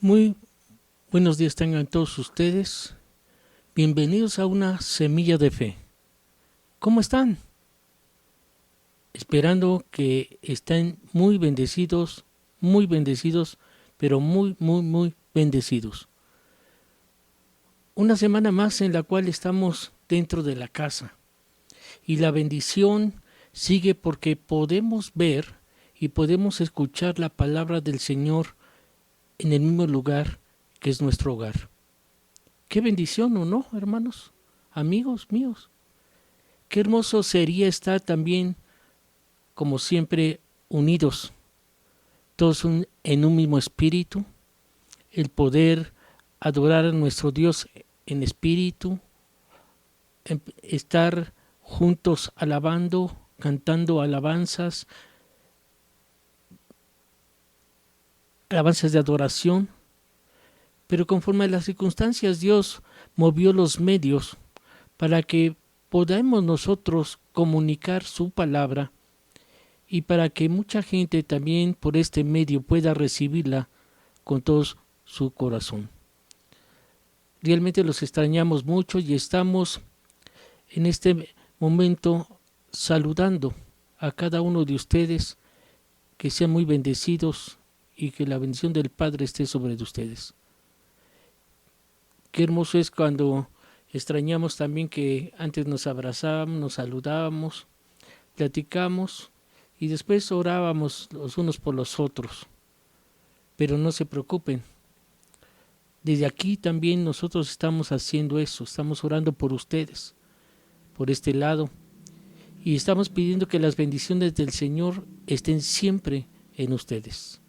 Muy buenos días tengan todos ustedes. Bienvenidos a una semilla de fe. ¿Cómo están? Esperando que estén muy bendecidos, pero muy bendecidos. Una semana más en la cual estamos dentro de la casa. Y la bendición sigue porque podemos ver y podemos escuchar la palabra del Señor en el mismo lugar que es nuestro hogar. Qué bendición, ¿o no, hermanos? Amigos míos. Qué hermoso sería estar también, como siempre, unidos, todos en un mismo espíritu, el poder adorar a nuestro Dios en espíritu, estar juntos alabando, cantando alabanzas de adoración. Pero conforme a las circunstancias, Dios movió los medios para que podamos nosotros comunicar su palabra y para que mucha gente también por este medio pueda recibirla con todo su corazón. Realmente los extrañamos mucho y estamos en este momento saludando a cada uno de ustedes, que sean muy bendecidos y que la bendición del Padre esté sobre ustedes. Qué hermoso es cuando extrañamos también que antes nos abrazábamos, nos saludábamos, platicamos y después orábamos los unos por los otros. Pero no se preocupen. Desde aquí también nosotros estamos haciendo eso, estamos orando por ustedes, por este lado, y estamos pidiendo que las bendiciones del Señor estén siempre en ustedes.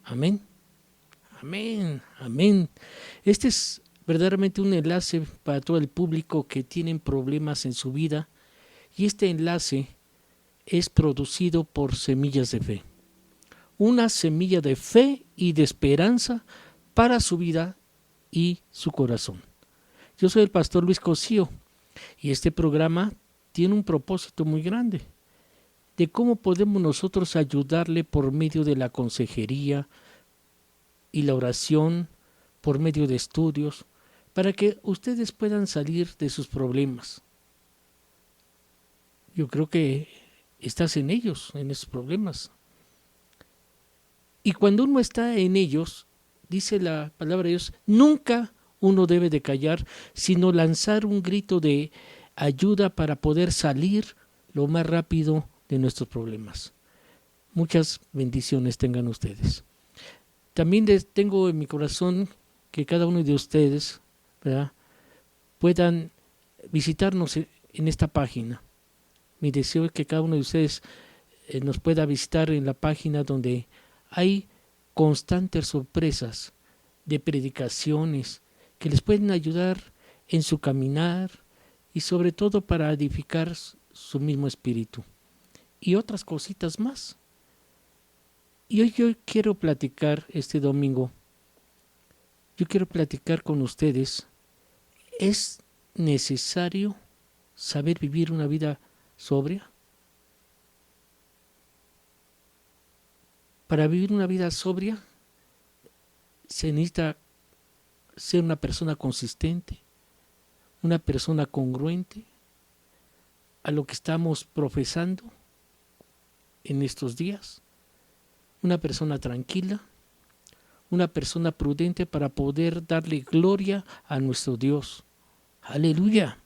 Amén. Amén. Amén. Este es verdaderamente un enlace para todo el público que tienen problemas en su vida, y este enlace es producido por Semillas de Fe. Una semilla de fe y de esperanza para su vida y su corazón. Yo soy el pastor Luis Cosío y este programa tiene un propósito muy grande de cómo podemos nosotros ayudarle por medio de la consejería y la oración, por medio de estudios, para que ustedes puedan salir de sus problemas. Yo creo que estás en ellos, en esos problemas. Y cuando uno está en ellos, dice la palabra de Dios, nunca uno debe de callar, sino lanzar un grito de ayuda para poder salir lo más rápido de nuestros problemas. Muchas bendiciones tengan ustedes. También tengo en mi corazón que cada uno de ustedes, ¿verdad?, puedan visitarnos en esta página. Mi deseo es que cada uno de ustedes nos pueda visitar en la página donde hay constantes sorpresas de predicaciones que les pueden ayudar en su caminar y sobre todo para edificar su mismo espíritu y otras cositas más. Y hoy yo quiero platicar este domingo, yo quiero platicar con ustedes. ¿Es necesario saber vivir una vida sobria? Para vivir una vida sobria se necesita ser una persona consistente, una persona congruente a lo que estamos profesando en estos días, una persona tranquila, una persona prudente para poder darle gloria a nuestro Dios. Aleluya.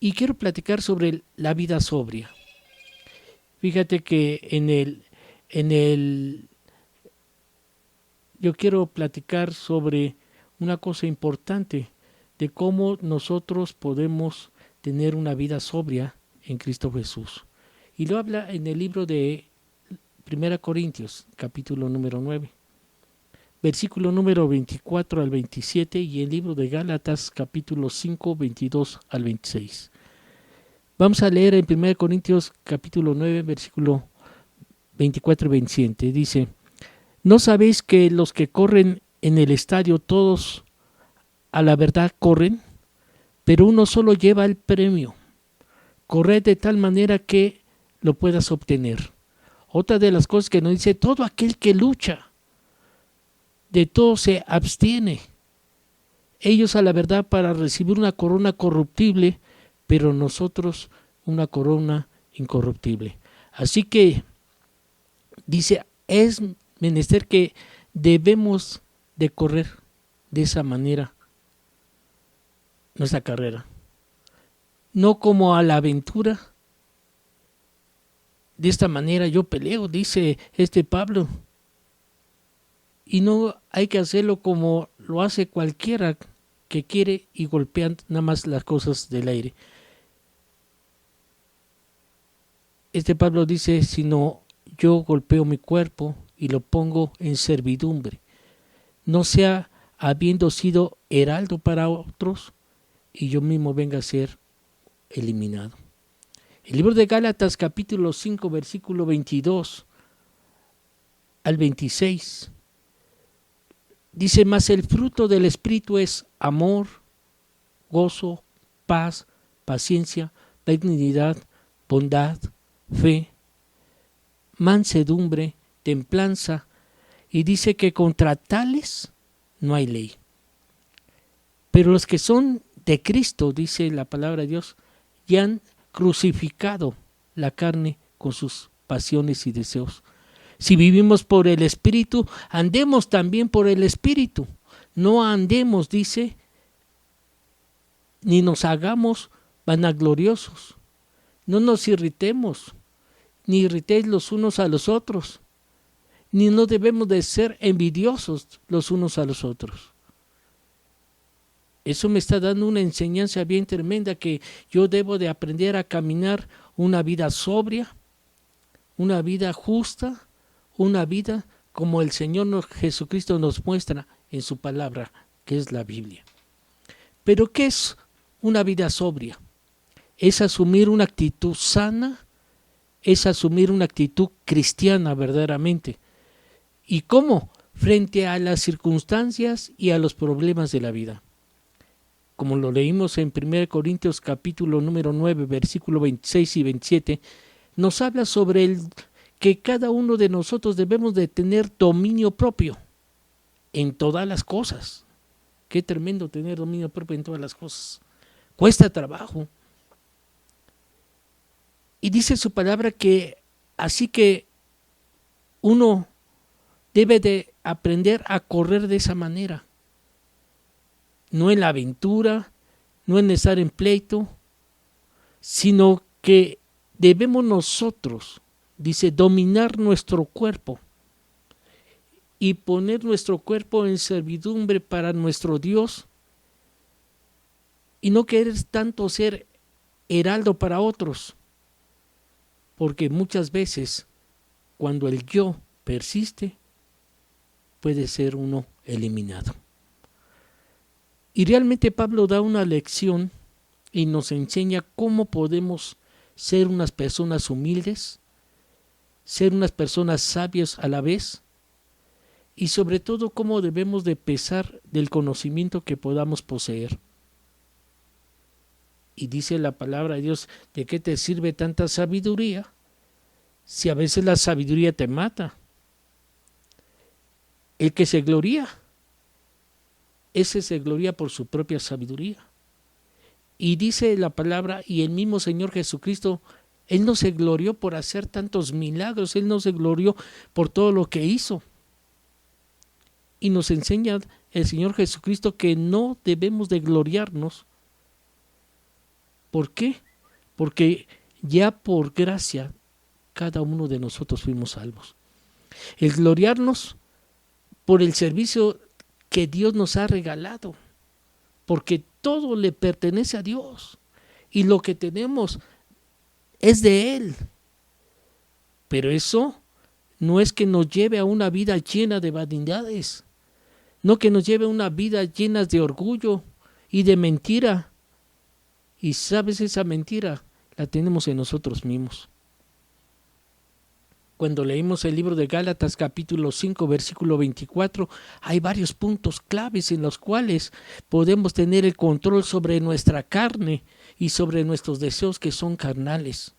Y quiero platicar sobre la vida sobria. Fíjate que yo quiero platicar sobre una cosa importante de cómo nosotros podemos tener una vida sobria en Cristo Jesús. Y lo habla en el libro de 1 Corintios, capítulo número 9, versículo número 24 al 27, y el libro de Gálatas, capítulo 5, 22 al 26. Vamos a leer en 1 Corintios, capítulo 9, versículo 24 y 27. Dice: ¿no sabéis que los que corren en el estadio todos a la verdad corren? Pero uno solo lleva el premio. Corred de tal manera que lo puedas obtener. Otra de las cosas que nos dice: todo aquel que lucha de todo se abstiene. Ellos a la verdad para recibir una corona corruptible, pero nosotros una corona incorruptible. Así que dice, es menester que debemos de correr de esa manera nuestra carrera. No como a la aventura. De esta manera yo peleo, dice Pablo. Y no hay que hacerlo como lo hace cualquiera que quiere y golpea nada más las cosas del aire. Pablo dice, sino yo golpeo mi cuerpo y lo pongo en servidumbre. No sea habiendo sido heraldo para otros y yo mismo venga a ser eliminado. El libro de Gálatas capítulo 5 versículo 22 al 26 dice, mas el fruto del Espíritu es amor, gozo, paz, paciencia, benignidad, bondad, fe, mansedumbre, templanza, y dice que contra tales no hay ley. Pero los que son de Cristo, dice la palabra de Dios, ya han crucificado la carne con sus pasiones y deseos. Si vivimos por el Espíritu, andemos también por el Espíritu. No andemos, dice, ni nos hagamos vanagloriosos. No nos irritemos, ni irritéis los unos a los otros, ni no debemos de ser envidiosos los unos a los otros. Eso me está dando una enseñanza bien tremenda, que yo debo de aprender a caminar una vida sobria, una vida justa, una vida como el Señor Jesucristo nos muestra en su palabra, que es la Biblia. Pero ¿qué es una vida sobria? Es asumir una actitud sana, es asumir una actitud cristiana verdaderamente. ¿Y cómo? Frente a las circunstancias y a los problemas de la vida. Como lo leímos en 1 Corintios capítulo número 9, versículo 26 y 27, nos habla sobre que cada uno de nosotros debemos de tener dominio propio en todas las cosas. Qué tremendo tener dominio propio en todas las cosas. Cuesta trabajo. Y dice su palabra que así que uno debe de aprender a correr de esa manera. No en la aventura, no en estar en pleito, sino que debemos nosotros, dice, dominar nuestro cuerpo y poner nuestro cuerpo en servidumbre para nuestro Dios y no querer tanto ser heraldo para otros, porque muchas veces cuando el yo persiste puede ser uno eliminado. Y realmente Pablo da una lección y nos enseña cómo podemos ser unas personas humildes, ser unas personas sabias a la vez, y sobre todo cómo debemos de pesar del conocimiento que podamos poseer. Y dice la palabra de Dios, ¿de qué te sirve tanta sabiduría si a veces la sabiduría te mata? El que se gloría, ese se gloria por su propia sabiduría. Y dice la palabra, y el mismo Señor Jesucristo, Él no se glorió por hacer tantos milagros, Él no se glorió por todo lo que hizo. Y nos enseña el Señor Jesucristo que no debemos de gloriarnos. ¿Por qué? Porque ya por gracia cada uno de nosotros fuimos salvos. El gloriarnos por el servicio que Dios nos ha regalado, porque todo le pertenece a Dios y lo que tenemos es de Él. Pero eso no es que nos lleve a una vida llena de vanidades, no que nos lleve a una vida llena de orgullo y de mentira. Y sabes, esa mentira la tenemos en nosotros mismos. Cuando leímos el libro de Gálatas capítulo 5 versículo 24, hay varios puntos claves en los cuales podemos tener el control sobre nuestra carne y sobre nuestros deseos que son carnales.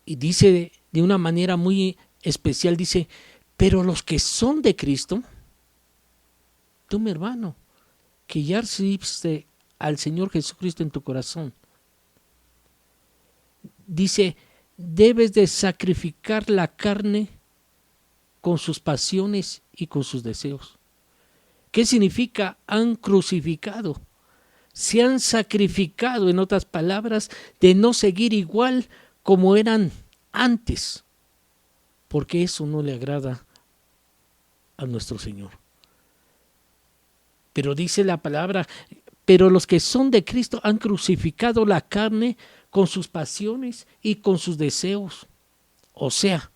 Y dice de una manera muy especial, dice, pero los que son de Cristo, Tú, mi hermano, que ya recibiste al Señor Jesucristo en tu corazón, dice, debes de sacrificar la carne con sus pasiones y con sus deseos. ¿Qué significa? Han crucificado. Se han sacrificado, en otras palabras, de no seguir igual como eran antes, porque eso no le agrada a nuestro Señor. Pero dice la palabra, pero los que son de Cristo han crucificado la carne con sus pasiones y con sus deseos. O sea,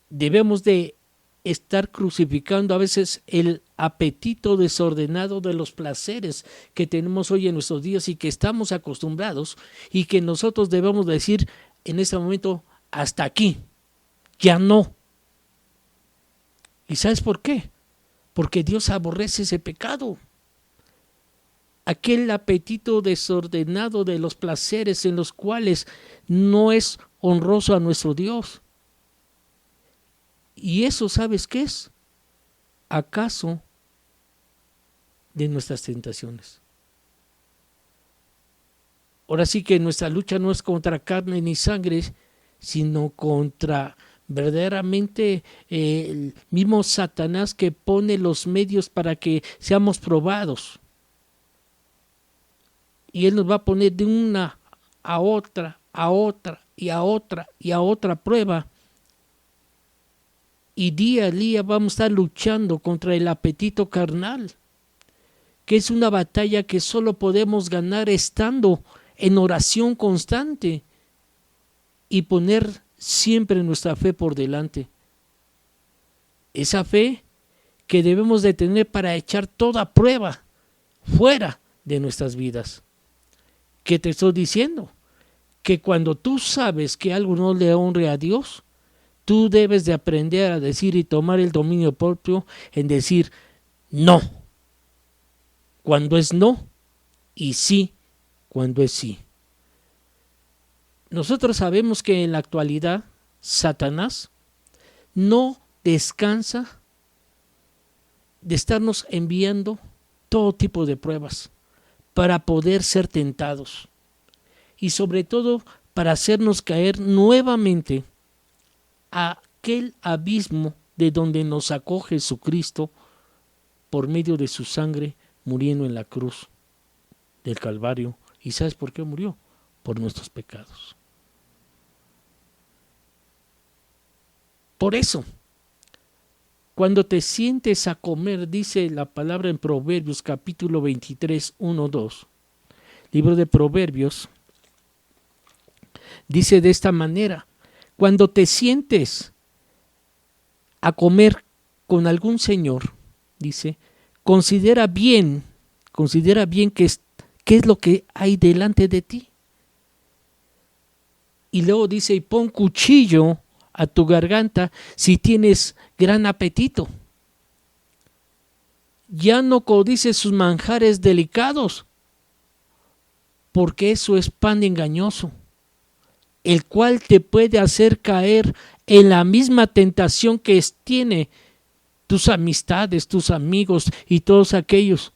debemos de estar crucificando a veces el apetito desordenado de los placeres que tenemos hoy en nuestros días y que estamos acostumbrados, y que nosotros debemos decir en este momento, hasta aquí, ya no. ¿Y sabes por qué? Porque Dios aborrece ese pecado. Aquel apetito desordenado de los placeres en los cuales no es honroso a nuestro Dios. ¿Y eso sabes qué es? ¿Acaso de nuestras tentaciones? Ahora sí que nuestra lucha no es contra carne ni sangre, sino contra verdaderamente el mismo Satanás, que pone los medios para que seamos probados. Y él nos va a poner de una a otra, a otra y a otra y a otra prueba. Y día a día vamos a estar luchando contra el apetito carnal, que es una batalla que solo podemos ganar estando en oración constante y poner siempre nuestra fe por delante. Esa fe que debemos de tener para echar toda prueba fuera de nuestras vidas. ¿Qué te estoy diciendo? Que cuando tú sabes que algo no le honre a Dios, tú debes de aprender a decir y tomar el dominio propio en decir no cuando es no y sí cuando es sí. Nosotros sabemos que en la actualidad Satanás no descansa de estarnos enviando todo tipo de pruebas para poder ser tentados y sobre todo para hacernos caer nuevamente a aquel abismo de donde nos sacó Jesucristo por medio de su sangre, muriendo en la cruz del Calvario. ¿Y sabes por qué murió? Por nuestros pecados. Por eso, cuando te sientes a comer, dice la palabra en Proverbios capítulo 23, 1, 2, libro de Proverbios, dice de esta manera: cuando te sientes a comer con algún señor, dice, considera bien qué es lo que hay delante de ti. Y luego dice, y pon cuchillo a tu garganta si tienes gran apetito. Ya no codices sus manjares delicados, porque eso es pan engañoso, el cual te puede hacer caer en la misma tentación que tiene tus amistades, tus amigos y todos aquellos,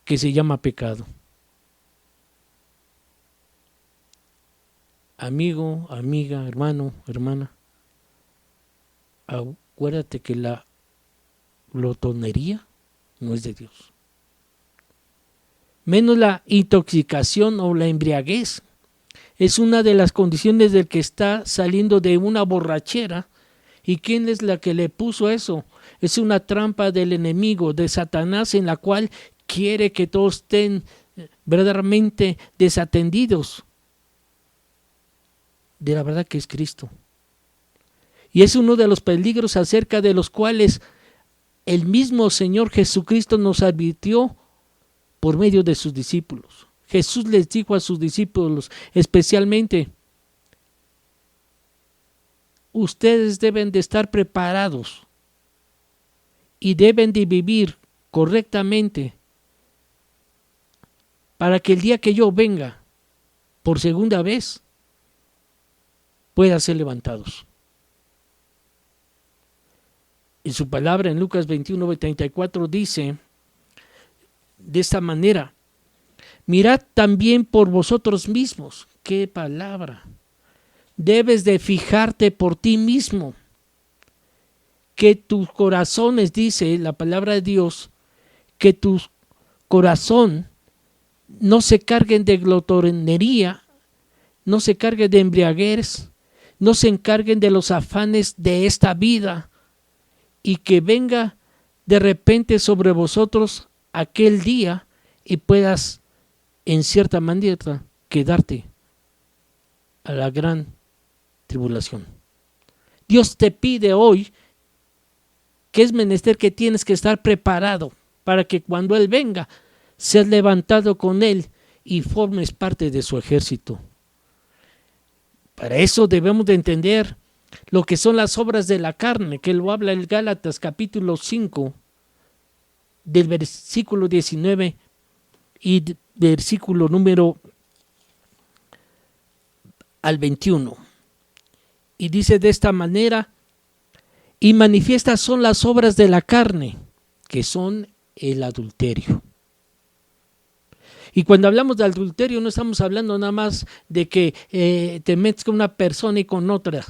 que se llama pecado. Amigo, amiga, hermano, hermana, acuérdate que la glotonería no es de Dios. Menos la intoxicación o la embriaguez. Es una de las condiciones del que está saliendo de una borrachera. ¿Y quién es la que le puso eso? Es una trampa del enemigo, de Satanás, en la cual quiere que todos estén verdaderamente desatendidos de la verdad que es Cristo. Y es uno de los peligros acerca de los cuales el mismo Señor Jesucristo nos advirtió por medio de sus discípulos. Jesús les dijo a sus discípulos especialmente: ustedes deben de estar preparados y deben de vivir correctamente para que el día que yo venga por segunda vez puedan ser levantados. Y su palabra en Lucas 21:34 dice de esta manera: mirad también por vosotros mismos. ¡Qué palabra! Debes de fijarte por ti mismo. Que tus corazones, dice la palabra de Dios, que tu corazón no se carguen de glotonería, no se carguen de embriaguez, no se encarguen de los afanes de esta vida, y que venga de repente sobre vosotros aquel día y puedas en cierta manera quedarte a la gran tribulación. Dios te pide hoy que es menester que tienes que estar preparado para que cuando Él venga seas levantado con Él y formes parte de su ejército. Para eso debemos de entender lo que son las obras de la carne, que lo habla el Gálatas capítulo 5, del versículo 19 y versículo número al 21. Y dice de esta manera: y manifiestas son las obras de la carne, que son el adulterio. Y cuando hablamos de adulterio no estamos hablando nada más de que te metes con una persona y con otra.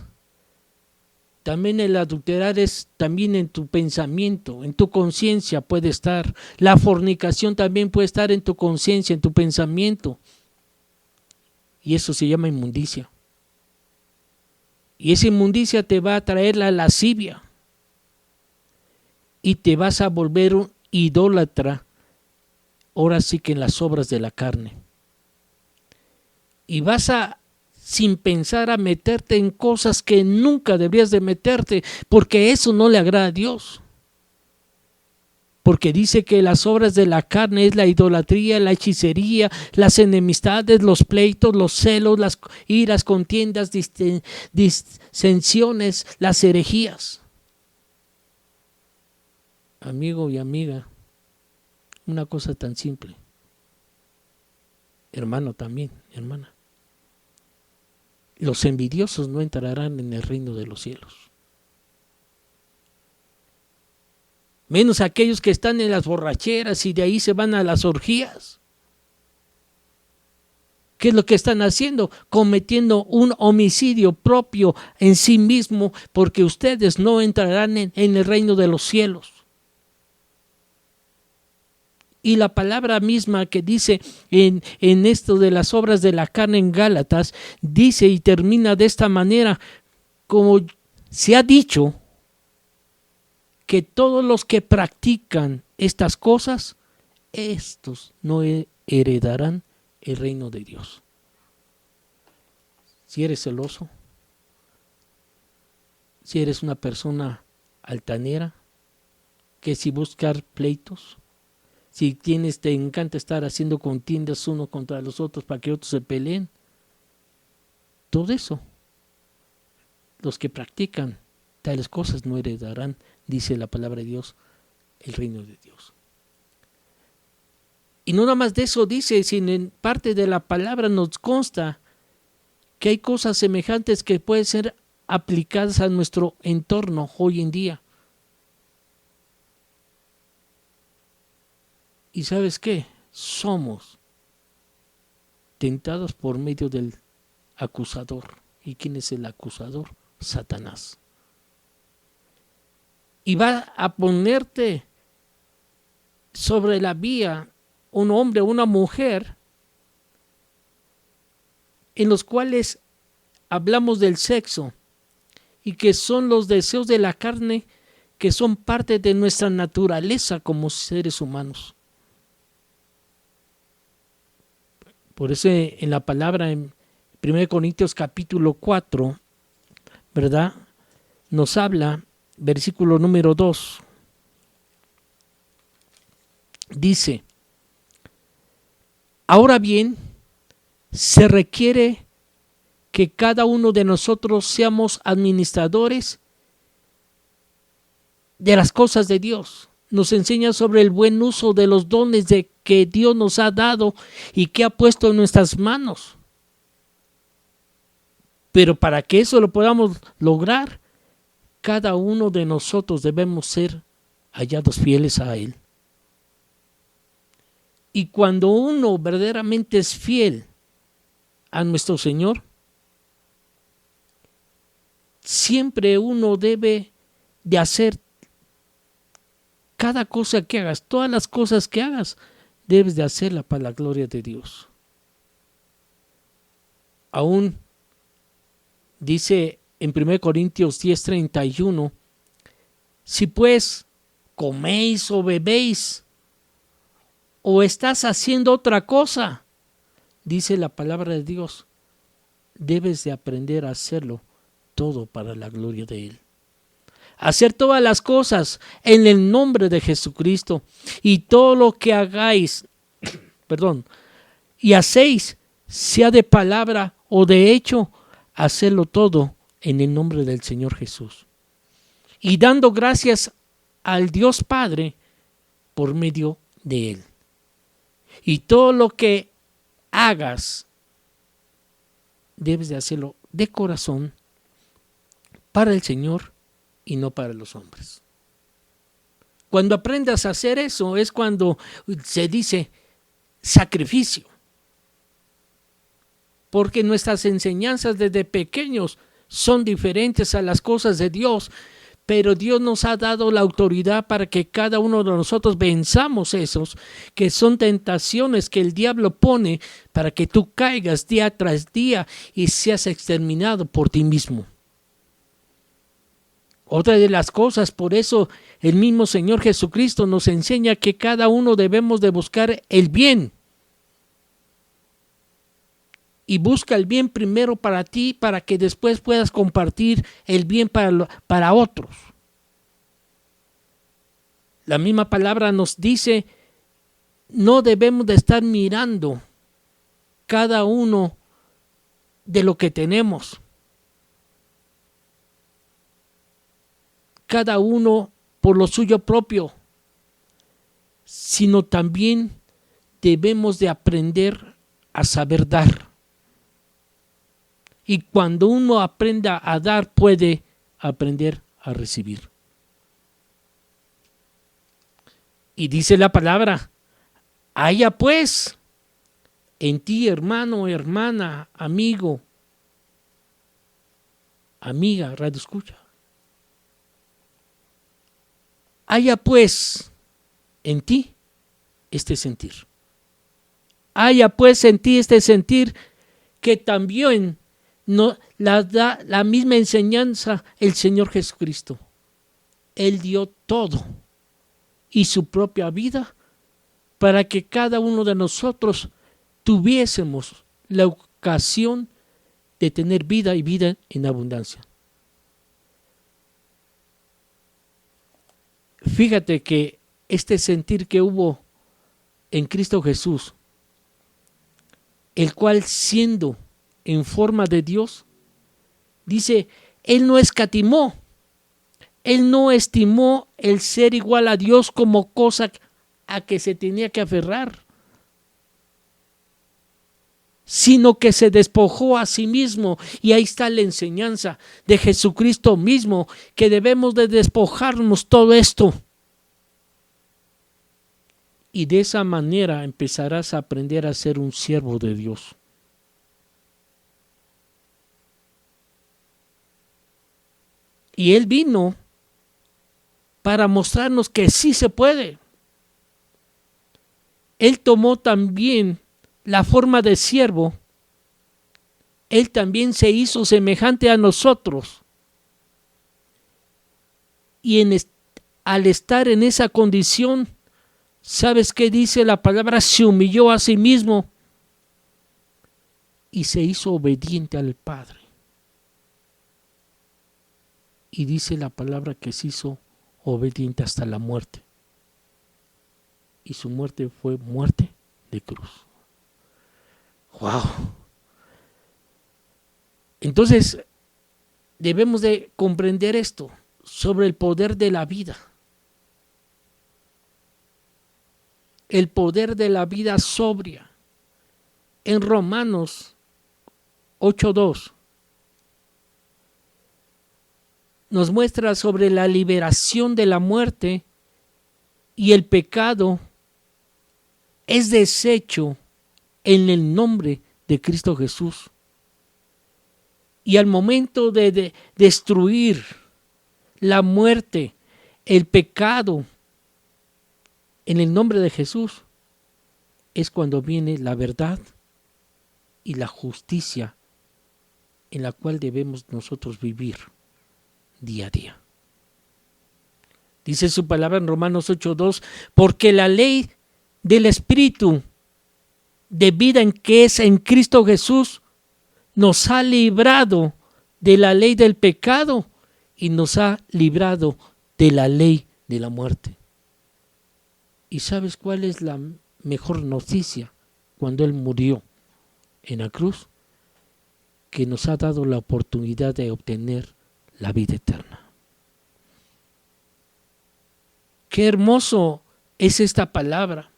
También el adulterar es también en tu pensamiento, en tu conciencia puede estar. La fornicación también puede estar en tu conciencia, en tu pensamiento. Y eso se llama inmundicia. Y esa inmundicia te va a traer la lascivia. Y te vas a volver un idólatra, ahora sí que en las obras de la carne. Y vas a, sin pensar, a meterte en cosas que nunca deberías de meterte, porque eso no le agrada a Dios. Porque dice que las obras de la carne es la idolatría, la hechicería, las enemistades, los pleitos, los celos, las iras, contiendas, disensiones, las herejías. Amigo y amiga, una cosa tan simple. Hermano también, hermana. Los envidiosos no entrarán en el reino de los cielos. Menos aquellos que están en las borracheras y de ahí se van a las orgías. ¿Qué es lo que están haciendo? Cometiendo un homicidio propio en sí mismo, porque ustedes no entrarán en el reino de los cielos. Y la palabra misma que dice en esto de las obras de la carne en Gálatas, dice y termina de esta manera: como se ha dicho, que todos los que practican estas cosas, estos no heredarán el reino de Dios. Si eres celoso, si eres una persona altanera, que si buscar pleitos, si te encanta estar haciendo contiendas uno contra los otros para que otros se peleen, todo eso, los que practican tales cosas no heredarán, dice la palabra de Dios, el reino de Dios. Y no nada más de eso dice, sino en parte de la palabra nos consta que hay cosas semejantes que pueden ser aplicadas a nuestro entorno hoy en día. ¿Y sabes qué? Somos tentados por medio del acusador. ¿Y quién es el acusador? Satanás. Y va a ponerte sobre la vía un hombre o una mujer en los cuales hablamos del sexo y que son los deseos de la carne, que son parte de nuestra naturaleza como seres humanos. Por eso en la palabra en 1 Corintios capítulo 4, ¿verdad? Nos habla, versículo número 2, dice: ahora bien, se requiere que cada uno de nosotros seamos administradores de las cosas de Dios. Nos enseña sobre el buen uso de los dones que Dios nos ha dado y que ha puesto en nuestras manos. Pero para que eso lo podamos lograr, cada uno de nosotros debemos ser hallados fieles a Él. Y cuando uno verdaderamente es fiel a nuestro Señor, siempre uno debe de hacer cada cosa que hagas, todas las cosas que hagas, debes de hacerla para la gloria de Dios. Aún dice en 1 Corintios 10:31, si pues coméis o bebéis o estás haciendo otra cosa, dice la palabra de Dios, debes de aprender a hacerlo todo para la gloria de Él. Hacer todas las cosas en el nombre de Jesucristo, y todo lo que hagáis, y hacéis, sea de palabra o de hecho, hacerlo todo en el nombre del Señor Jesús. Y dando gracias al Dios Padre por medio de Él. Y todo lo que hagas, debes de hacerlo de corazón para el Señor y no para los hombres. Cuando aprendas a hacer eso es cuando se dice sacrificio. Porque nuestras enseñanzas desde pequeños son diferentes a las cosas de Dios, pero Dios nos ha dado la autoridad para que cada uno de nosotros venzamos esos, que son tentaciones que el diablo pone para que tú caigas día tras día y seas exterminado por ti mismo. Otra de las cosas, por eso el mismo Señor Jesucristo nos enseña que cada uno debemos de buscar el bien. Y busca el bien primero para ti, para que después puedas compartir el bien para otros. La misma palabra nos dice, no debemos de estar mirando cada uno de lo que tenemos. Cada uno por lo suyo propio, sino también debemos de aprender a saber dar. Y cuando uno aprenda a dar, puede aprender a recibir. Y dice la palabra, haya pues en ti, hermano, hermana, amigo, amiga, radio escucha. Haya pues en ti este sentir. Haya pues en ti este sentir que también la da la misma enseñanza el Señor Jesucristo. Él dio todo y su propia vida para que cada uno de nosotros tuviésemos la ocasión de tener vida y vida en abundancia. Fíjate que este sentir que hubo en Cristo Jesús, el cual siendo en forma de Dios, dice, Él no escatimó, Él no estimó el ser igual a Dios como cosa a que se tenía que aferrar, sino que se despojó a sí mismo. Y ahí está la enseñanza de Jesucristo mismo, que debemos de despojarnos todo esto. Y de esa manera empezarás a aprender a ser un siervo de Dios. Y Él vino para mostrarnos que sí se puede. Él tomó también la forma de siervo. Él también se hizo semejante a nosotros. Y al estar en esa condición, ¿sabes qué dice la palabra? Se humilló a sí mismo y se hizo obediente al Padre. Y dice la palabra que se hizo obediente hasta la muerte. Y su muerte fue muerte de cruz. ¡Wow! Entonces, debemos de comprender esto sobre el poder de la vida. El poder de la vida sobria. En Romanos 8:2 nos muestra sobre la liberación de la muerte y el pecado es deshecho en el nombre de Cristo Jesús. Y al momento de destruir la muerte, el pecado, en el nombre de Jesús, es cuando viene la verdad y la justicia en la cual debemos nosotros vivir día a día. Dice su palabra en Romanos 8:2, porque la ley del Espíritu de vida en que es en Cristo Jesús nos ha librado de la ley del pecado y nos ha librado de la ley de la muerte. ¿Y sabes cuál es la mejor noticia? Cuando Él murió en la cruz, que nos ha dado la oportunidad de obtener la vida eterna. Qué hermoso es esta palabra.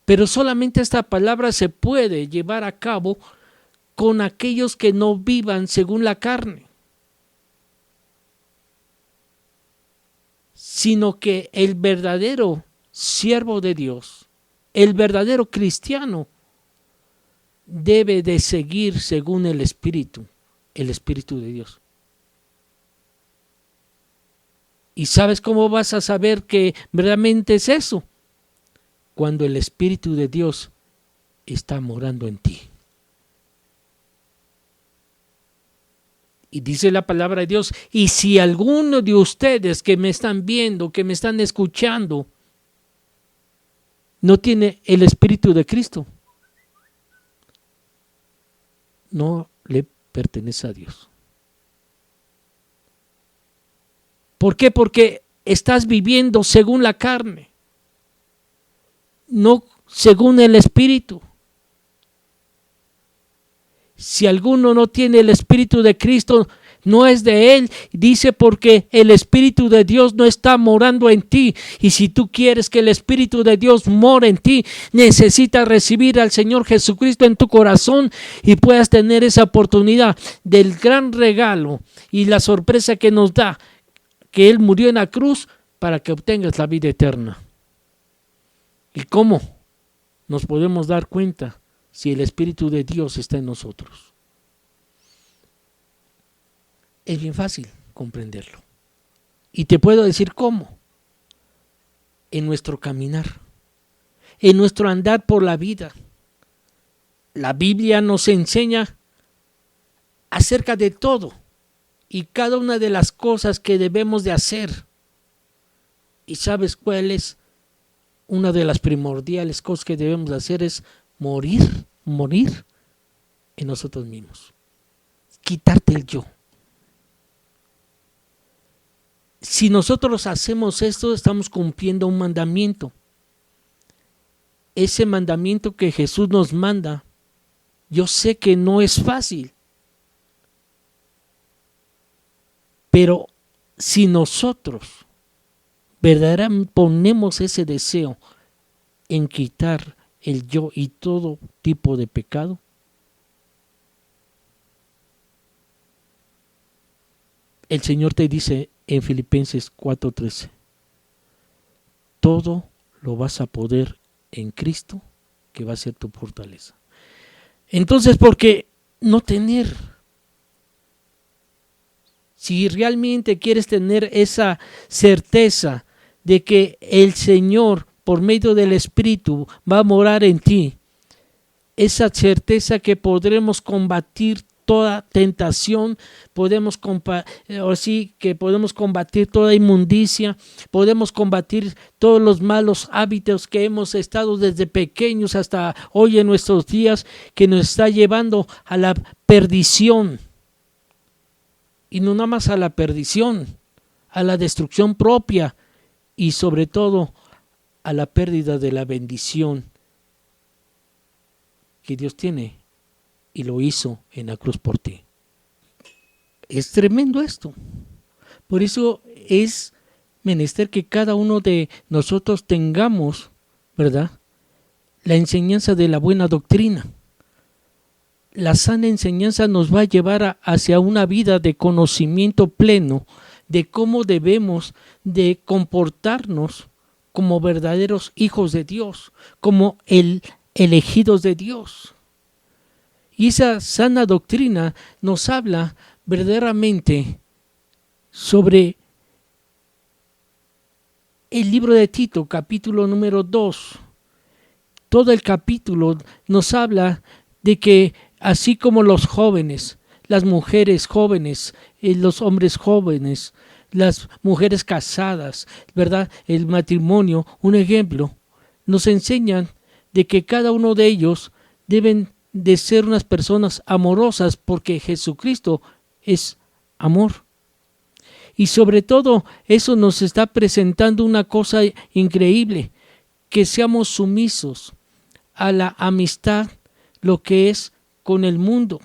Pero solamente esta palabra se puede llevar a cabo con aquellos que no vivan según la carne, sino que el verdadero siervo de Dios, el verdadero cristiano, debe de seguir según el Espíritu de Dios. ¿Y sabes cómo vas a saber que verdaderamente es eso? Cuando el Espíritu de Dios está morando en ti. Y dice la palabra de Dios, y si alguno de ustedes que me están viendo, que me están escuchando, no tiene el Espíritu de Cristo, no le pertenece a Dios. ¿Por qué? Porque estás viviendo según la carne, no según el Espíritu. Si alguno no tiene el Espíritu de Cristo, no es de Él. Dice porque el Espíritu de Dios no está morando en ti. Y si tú quieres que el Espíritu de Dios more en ti, necesitas recibir al Señor Jesucristo en tu corazón y puedas tener esa oportunidad del gran regalo y la sorpresa que nos da, que Él murió en la cruz para que obtengas la vida eterna. ¿Y cómo nos podemos dar cuenta si el Espíritu de Dios está en nosotros? Es bien fácil comprenderlo. Y te puedo decir cómo. En nuestro caminar, en nuestro andar por la vida. La Biblia nos enseña acerca de todo y cada una de las cosas que debemos de hacer. ¿Y sabes cuál es? Una de las primordiales cosas que debemos de hacer es morir en nosotros mismos. Quitarte el yo. Si nosotros hacemos esto, estamos cumpliendo un mandamiento. Ese mandamiento que Jesús nos manda, yo sé que no es fácil. Pero si nosotros verdaderamente ponemos ese deseo en quitar el yo y todo tipo de pecado, el Señor te dice en Filipenses 4:13, todo lo vas a poder en Cristo, que va a ser tu fortaleza. Entonces, ¿por qué no tener? Si realmente quieres tener esa certeza de que el Señor, por medio del Espíritu, va a morar en ti, esa certeza que podremos combatir toda tentación, podemos combatir toda inmundicia, podemos combatir todos los malos hábitos que hemos estado desde pequeños hasta hoy en nuestros días, que nos está llevando a la perdición. Y no nada más a la perdición, a la destrucción propia y sobre todo a la pérdida de la bendición que Dios tiene y lo hizo en la cruz por ti. Es tremendo esto. Por eso es menester que cada uno de nosotros tengamos, ¿verdad?, la enseñanza de la buena doctrina. la sana enseñanza nos va a llevar hacia una vida de conocimiento pleno de cómo debemos de comportarnos como verdaderos hijos de Dios, como elegidos de Dios. Y esa sana doctrina nos habla verdaderamente sobre el libro de Tito, capítulo número 2. Todo el capítulo nos habla de que así como los jóvenes, las mujeres jóvenes, los hombres jóvenes, las mujeres casadas, ¿verdad? El matrimonio, un ejemplo, nos enseñan de que cada uno de ellos deben de ser unas personas amorosas porque Jesucristo es amor. Y sobre todo eso nos está presentando una cosa increíble, que seamos sumisos a la amistad, lo que es con el mundo.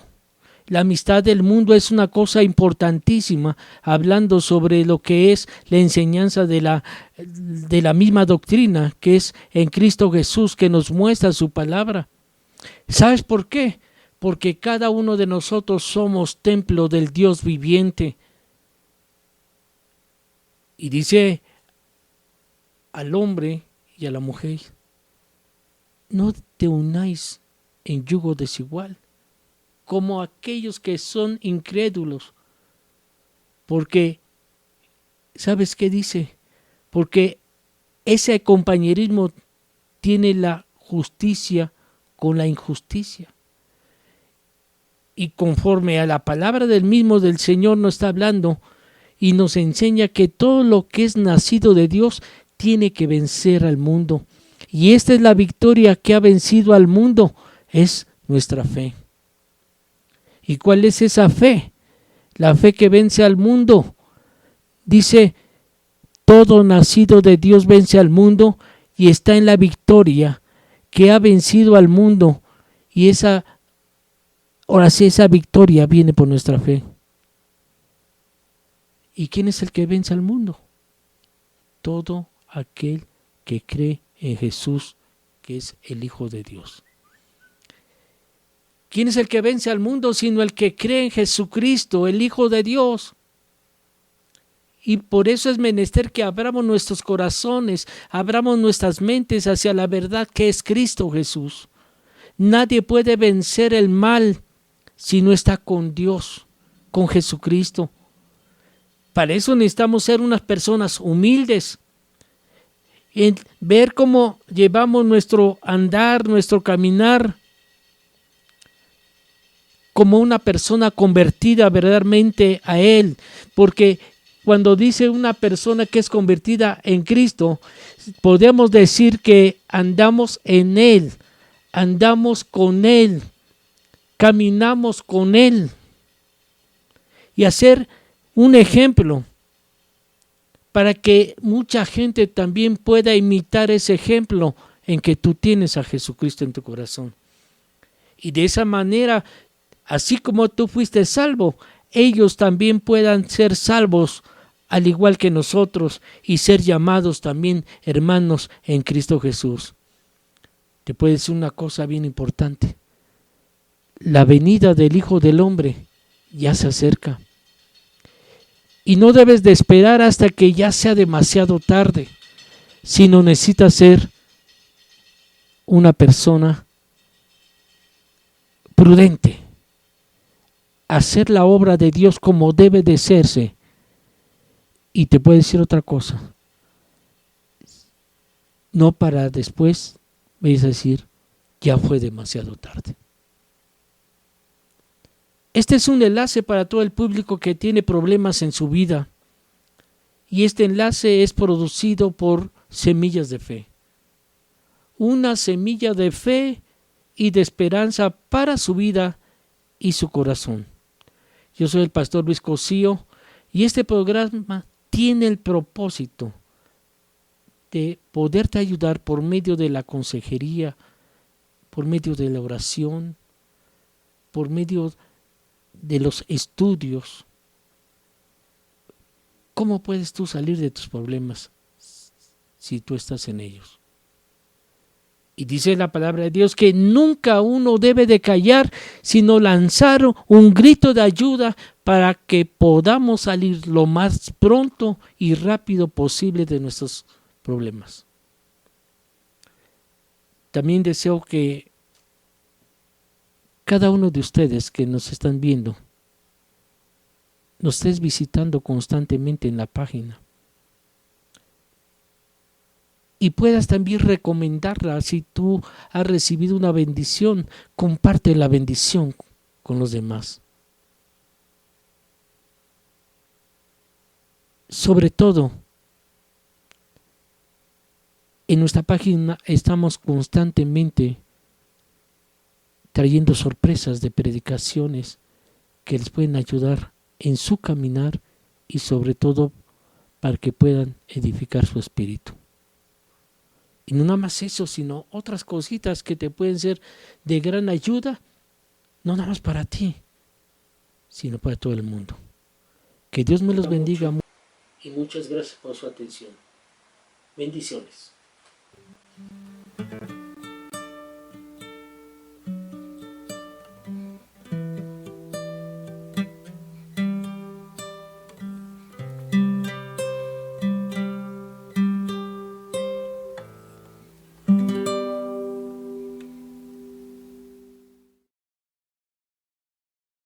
La amistad del mundo es una cosa importantísima, hablando sobre lo que es la enseñanza de la misma doctrina, que es en Cristo Jesús, que nos muestra su palabra. ¿Sabes por qué? Porque cada uno de nosotros somos templo del Dios viviente. Y dice al hombre y a la mujer, no te unáis en yugo desigual, como aquellos que son incrédulos. Porque, ¿sabes qué dice? Porque ese compañerismo tiene la justicia con la injusticia. Y conforme a la palabra del mismo del Señor nos está hablando y nos enseña que todo lo que es nacido de Dios tiene que vencer al mundo. Y esta es la victoria que ha vencido al mundo, es nuestra fe. ¿Y cuál es esa fe? La fe que vence al mundo. Dice, todo nacido de Dios vence al mundo y está en la victoria que ha vencido al mundo. Y ahora sí, esa victoria viene por nuestra fe. ¿Y quién es el que vence al mundo? Todo aquel que cree en Jesús, que es el Hijo de Dios. ¿Quién es el que vence al mundo sino el que cree en Jesucristo, el Hijo de Dios? Y por eso es menester que abramos nuestros corazones, abramos nuestras mentes hacia la verdad que es Cristo Jesús. Nadie puede vencer el mal si no está con Dios, con Jesucristo. Para eso necesitamos ser unas personas humildes, en ver cómo llevamos nuestro andar, nuestro caminar, como una persona convertida verdaderamente a Él, porque cuando dice una persona que es convertida en Cristo, podemos decir que andamos en Él, andamos con Él, caminamos con Él, y hacer un ejemplo para que mucha gente también pueda imitar ese ejemplo en que tú tienes a Jesucristo en tu corazón. Y de esa manera, así como tú fuiste salvo, ellos también puedan ser salvos al igual que nosotros y ser llamados también hermanos en Cristo Jesús. Te puedo decir una cosa bien importante. La venida del Hijo del Hombre ya se acerca. Y no debes de esperar hasta que ya sea demasiado tarde, sino necesitas ser una persona prudente, hacer la obra de Dios como debe de hacerse. Y te puedo decir otra cosa, no para después vayas a decir, ya fue demasiado tarde. Este es un enlace para todo el público que tiene problemas en su vida. Y este enlace es producido por Semillas de Fe. Una semilla de fe y de esperanza para su vida y su corazón. Yo soy el pastor Luis Cosío y este programa tiene el propósito de poderte ayudar por medio de la consejería, por medio de la oración, por medio de los estudios. ¿Cómo puedes tú salir de tus problemas si tú estás en ellos? Y dice la palabra de Dios que nunca uno debe de callar, sino lanzar un grito de ayuda para que podamos salir lo más pronto y rápido posible de nuestros problemas. También deseo que cada uno de ustedes que nos están viendo, nos estés visitando constantemente en la página. Y puedas también recomendarla. Si tú has recibido una bendición, comparte la bendición con los demás. Sobre todo, en nuestra página estamos constantemente trayendo sorpresas de predicaciones que les pueden ayudar en su caminar y sobre todo para que puedan edificar su espíritu. Y no nada más eso, sino otras cositas que te pueden ser de gran ayuda, no nada más para ti, sino para todo el mundo. Que Dios me los bendiga y muchas gracias por su atención. Bendiciones.